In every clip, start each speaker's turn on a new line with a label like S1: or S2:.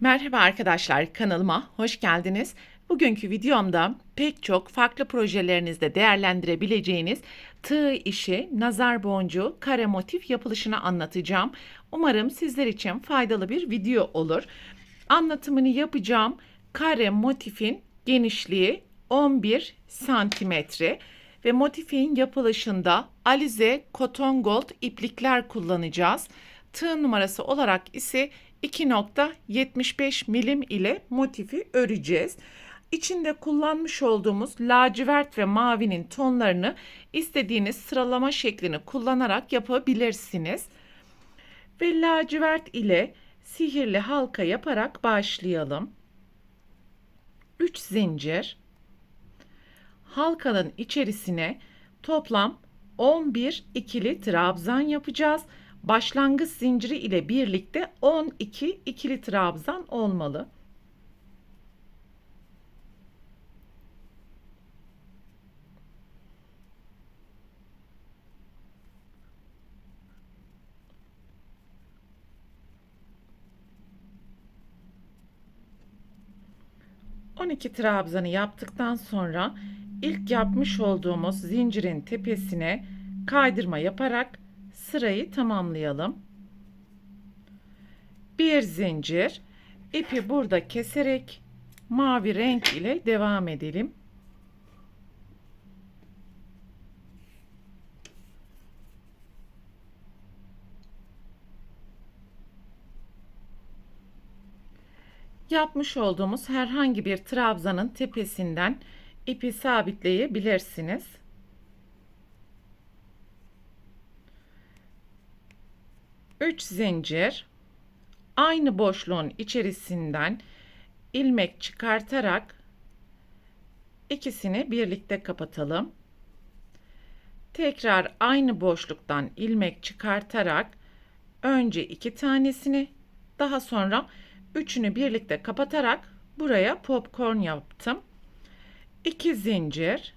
S1: Merhaba arkadaşlar, kanalıma hoş geldiniz. Bugünkü videomda pek çok farklı projelerinizde değerlendirebileceğiniz tığ işi, nazar boncuğu, kare motif yapılışını anlatacağım. Umarım sizler için faydalı bir video olur. Anlatımını yapacağım. Kare motifin genişliği 11 santimetre ve motifin yapılışında alize cotton gold iplikler kullanacağız. Tığ numarası olarak ise 2,75 milim ile motifi öreceğiz. İçinde kullanmış olduğumuz lacivert ve mavinin tonlarını istediğiniz sıralama şeklini kullanarak yapabilirsiniz. Ve lacivert ile sihirli halka yaparak başlayalım. 3 zincir. Halkanın içerisine toplam 11 ikili trabzan yapacağız. Başlangıç zinciri ile birlikte 12 ikili trabzan olmalı. On iki trabzanı yaptıktan sonra ilk yapmış olduğumuz zincirin tepesine kaydırma yaparak sırayı tamamlayalım. Bir zincir, ipi burada keserek mavi renk ile devam edelim. Yapmış olduğumuz herhangi bir trabzanın tepesinden ipi sabitleyebilirsiniz. Üç zincir, aynı boşluğun içerisinden ilmek çıkartarak ikisini birlikte kapatalım. Tekrar aynı boşluktan ilmek çıkartarak önce iki tanesini, daha sonra üçünü birlikte kapatarak buraya popcorn yaptım. 2 zincir,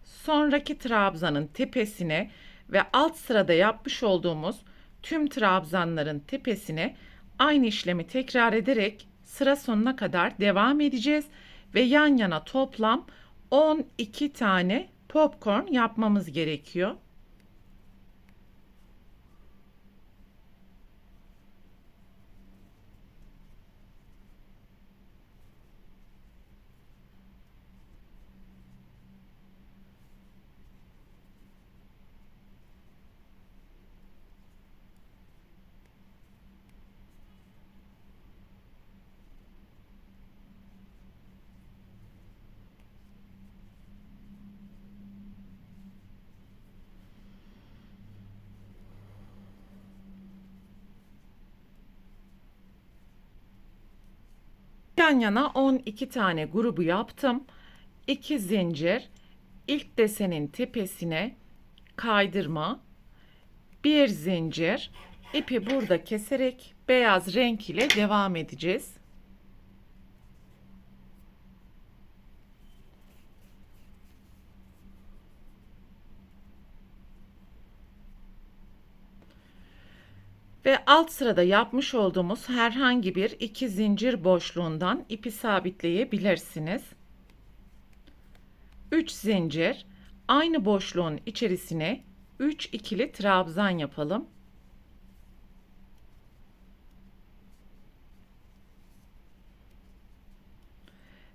S1: sonraki trabzanın tepesine ve alt sırada yapmış olduğumuz tüm trabzanların tepesine aynı işlemi tekrar ederek sıra sonuna kadar devam edeceğiz ve yan yana toplam 12 tane popcorn yapmamız gerekiyor. Yan yana 12 tane grubu yaptım. 2 zincir, ilk desenin tepesine kaydırma, bir zincir, ipi burada keserek beyaz renk ile devam edeceğiz. Ve alt sırada yapmış olduğumuz herhangi bir iki zincir boşluğundan ipi sabitleyebilirsiniz. 3 zincir, aynı boşluğun içerisine 3 ikili trabzan yapalım.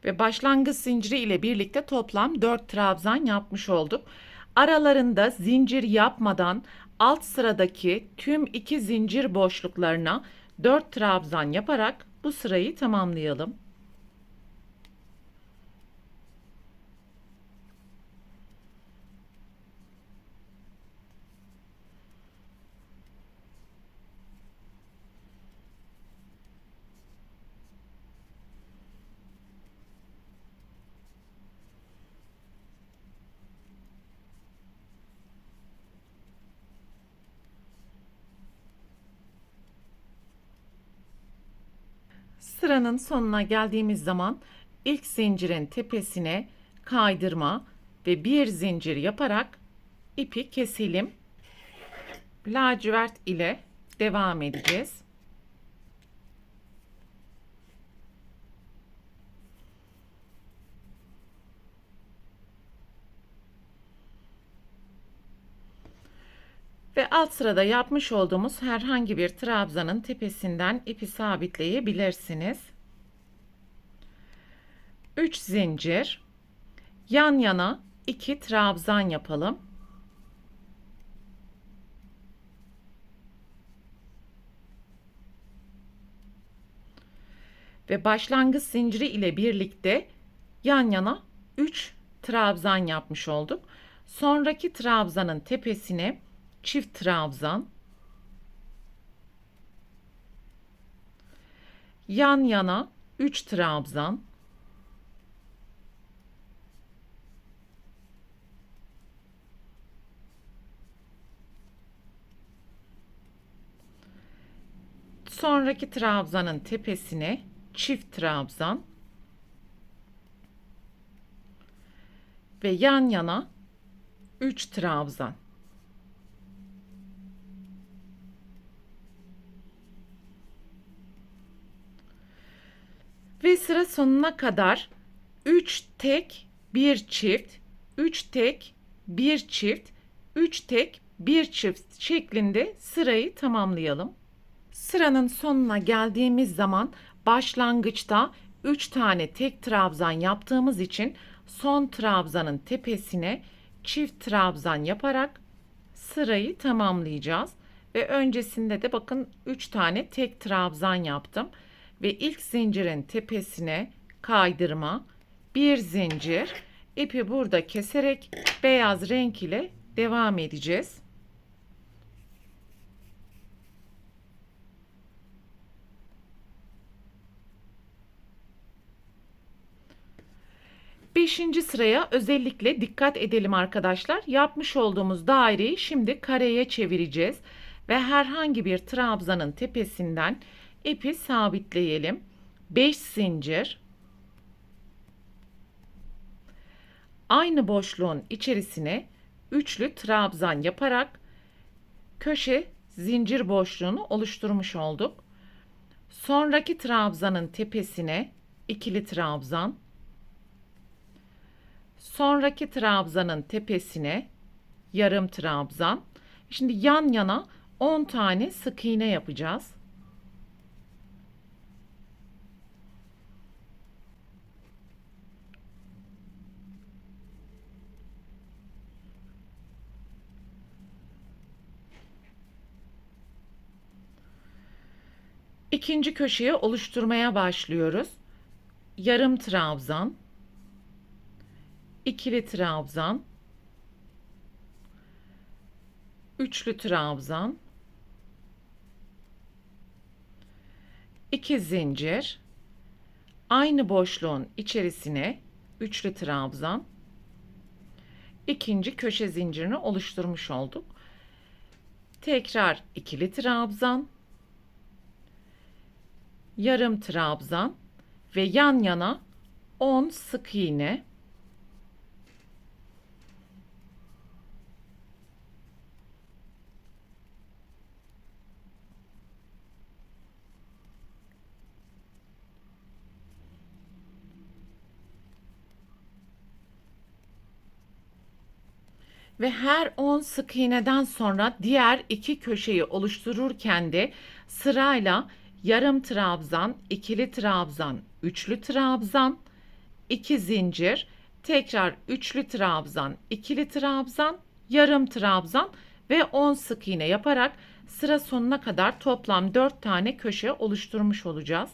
S1: Ve başlangıç zinciri ile birlikte toplam 4 trabzan yapmış olduk. Aralarında zincir yapmadan alt sıradaki tüm iki zincir boşluklarına 4 trabzan yaparak bu sırayı tamamlayalım. Sıranın sonuna geldiğimiz zaman ilk zincirin tepesine kaydırma ve bir zincir yaparak ipi keselim. Lacivert ile devam edeceğiz. Ve alt sırada yapmış olduğumuz herhangi bir trabzanın tepesinden ipi sabitleyebilirsiniz. 3 zincir, yan yana 2 trabzan yapalım. Ve başlangıç zinciri ile birlikte yan yana 3 trabzan yapmış olduk. Sonraki trabzanın tepesine çift trabzan, yan yana 3 trabzan, sonraki trabzanın tepesine çift trabzan ve yan yana 3 trabzan. Ve sıra sonuna kadar 3 tek 1 çift, 3 tek 1 çift, 3 tek 1 çift şeklinde sırayı tamamlayalım. Sıranın sonuna geldiğimiz zaman başlangıçta 3 tane tek trabzan yaptığımız için son trabzanın tepesine çift trabzan yaparak sırayı tamamlayacağız. Ve öncesinde de bakın 3 tane tek trabzan yaptım. Ve ilk zincirin tepesine kaydırma, bir zincir, ipi burada keserek beyaz renk ile devam edeceğiz. Beşinci sıraya özellikle dikkat edelim arkadaşlar. Yapmış olduğumuz daireyi şimdi kareye çevireceğiz ve herhangi bir trabzanın tepesinden ipi sabitleyelim. 5 zincir, aynı boşluğun içerisine üçlü trabzan yaparak köşe zincir boşluğunu oluşturmuş olduk. Sonraki trabzanın tepesine ikili trabzan, sonraki trabzanın tepesine yarım trabzan. Şimdi yan yana 10 tane sık iğne yapacağız. İkinci köşeyi oluşturmaya başlıyoruz. Yarım trabzan, ikili trabzan, üçlü trabzan, 2 zincir, aynı boşluğun içerisine üçlü trabzan, ikinci köşe zincirini oluşturmuş olduk. Tekrar ikili trabzan, yarım trabzan ve yan yana 10 sık iğne. Ve her 10 sık iğneden sonra diğer iki köşeyi oluştururken de sırayla yarım trabzan, ikili trabzan, üçlü trabzan, 2 zincir, tekrar üçlü trabzan, ikili trabzan, yarım trabzan ve 10 sık iğne yaparak sıra sonuna kadar toplam 4 tane köşe oluşturmuş olacağız.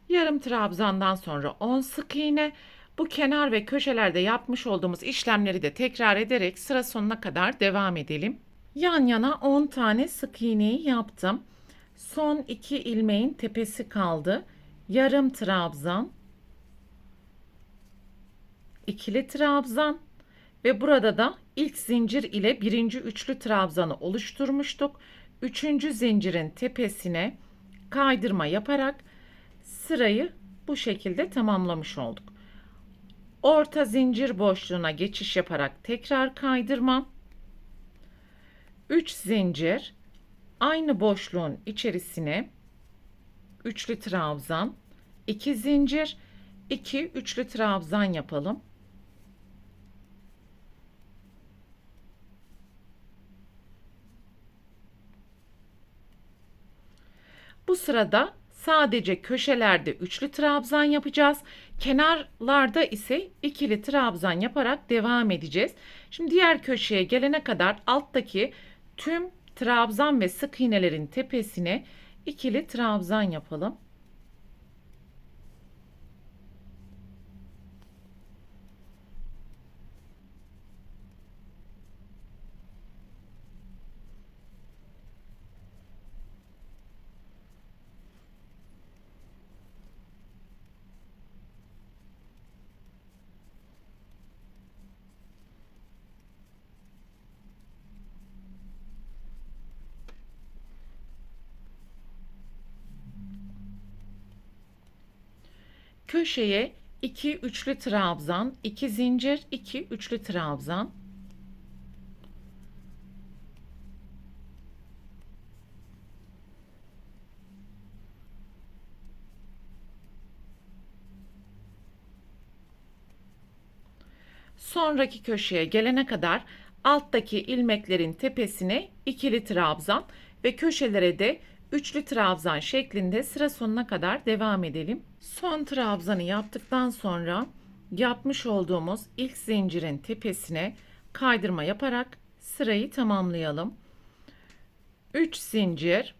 S1: Yarım trabzandan sonra 10 sık iğne. Bu kenar ve köşelerde yapmış olduğumuz işlemleri de tekrar ederek sıra sonuna kadar devam edelim. Yan yana 10 tane sık iğneyi yaptım. Son 2 ilmeğin tepesi kaldı. Yarım trabzan, ikili trabzan ve burada da ilk zincir ile birinci üçlü trabzanı oluşturmuştuk. Üçüncü zincirin tepesine kaydırma yaparak sırayı bu şekilde tamamlamış olduk. Orta zincir boşluğuna geçiş yaparak tekrar kaydırmam. 3 zincir, aynı boşluğun içerisine üçlü trabzan, 2 zincir, 2 üçlü trabzan yapalım. Bu sırada sadece köşelerde üçlü trabzan yapacağız. Kenarlarda ise ikili trabzan yaparak devam edeceğiz. Şimdi diğer köşeye gelene kadar alttaki tüm trabzan ve sık iğnelerin tepesine ikili trabzan yapalım. Köşeye 2 üçlü trabzan, 2 zincir, 2 üçlü trabzan. Sonraki köşeye gelene kadar alttaki ilmeklerin tepesine ikili trabzan ve köşelere de üçlü trabzan şeklinde sıra sonuna kadar devam edelim. Son trabzanı yaptıktan sonra yapmış olduğumuz ilk zincirin tepesine kaydırma yaparak sırayı tamamlayalım. 3 zincir,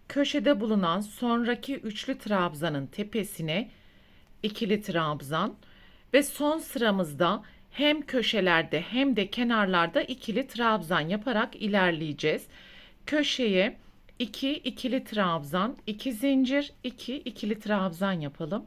S1: köşede bulunan sonraki üçlü trabzanın tepesine ikili trabzan ve son sıramızda hem köşelerde hem de kenarlarda ikili trabzan yaparak ilerleyeceğiz. Köşeye 2 ikili trabzan, 2 zincir, 2 ikili trabzan yapalım.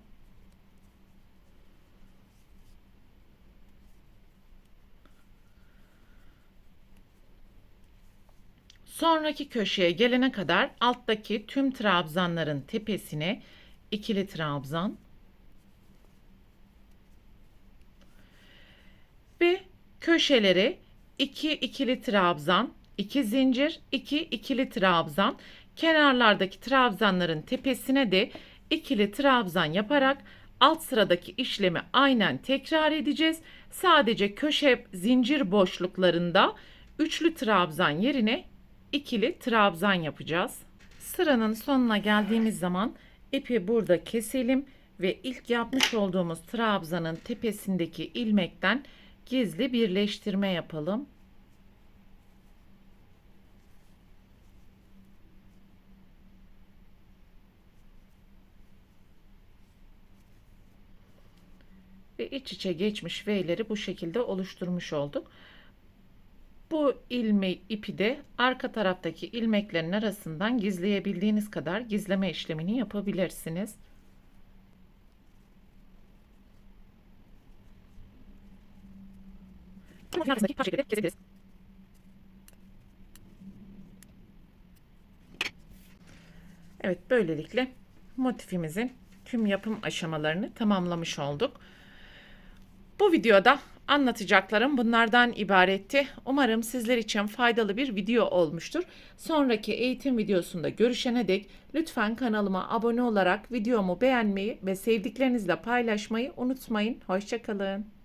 S1: Sonraki köşeye gelene kadar alttaki tüm trabzanların tepesine ikili trabzan ve köşeleri 2 ikili trabzan, 2 zincir, 2 ikili trabzan, kenarlardaki trabzanların tepesine de ikili trabzan yaparak alt sıradaki işlemi aynen tekrar edeceğiz. Sadece köşe zincir boşluklarında üçlü trabzan yerine ikili trabzan yapacağız. Sıranın sonuna geldiğimiz zaman ipi burada keselim ve ilk yapmış olduğumuz trabzanın tepesindeki ilmekten gizli birleştirme yapalım. Ve iç içe geçmiş V'leri bu şekilde oluşturmuş olduk. Bu ipi de arka taraftaki ilmeklerin arasından gizleyebildiğiniz kadar gizleme işlemini yapabilirsiniz. Evet, böylelikle motifimizin tüm yapım aşamalarını tamamlamış olduk. Bu videoda anlatacaklarım bunlardan ibaretti. Umarım sizler için faydalı bir video olmuştur. Sonraki eğitim videosunda görüşene dek lütfen kanalıma abone olarak videomu beğenmeyi ve sevdiklerinizle paylaşmayı unutmayın. Hoşça kalın.